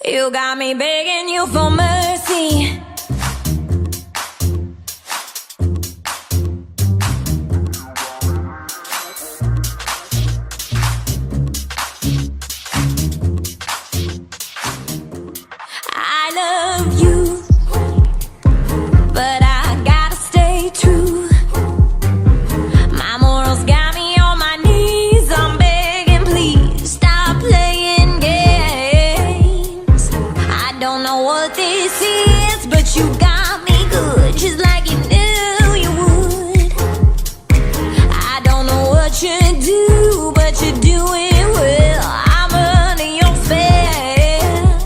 You got me begging you for mercy. I love you, but I gotta stay true. My morals got me on my knees. I'm begging, please stop playing games. I don't know what this is, but you got me good, just like you knew you would. I don't know what you do, but you do it well. I'm under your spell.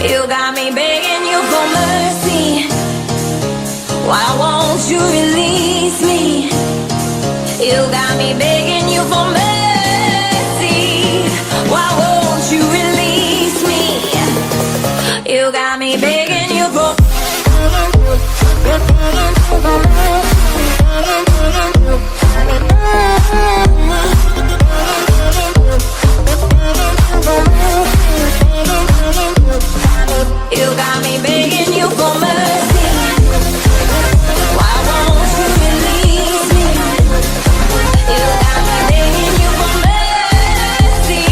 You got me begging you for mercy. Why won't you release me? You got me begging you for mercy. Why won't you release me? You got me begging you for. You got me begging you for mercy. Why won't you release me? You got me begging you for mercy.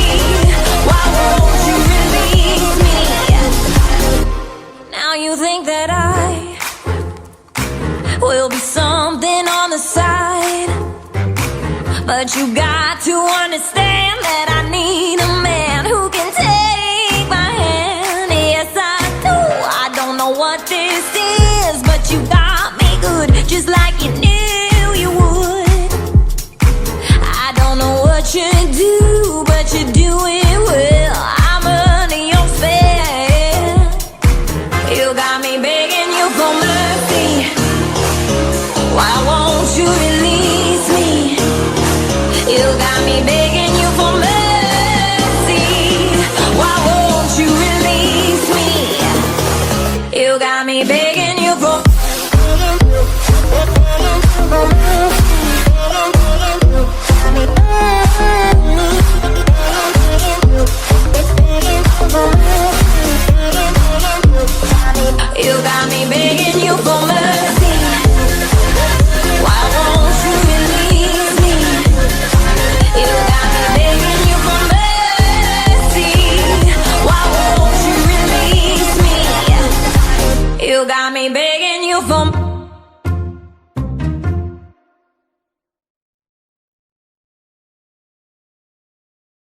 Why won't you release me? Now you think that I will be something on the side, but you got to understand.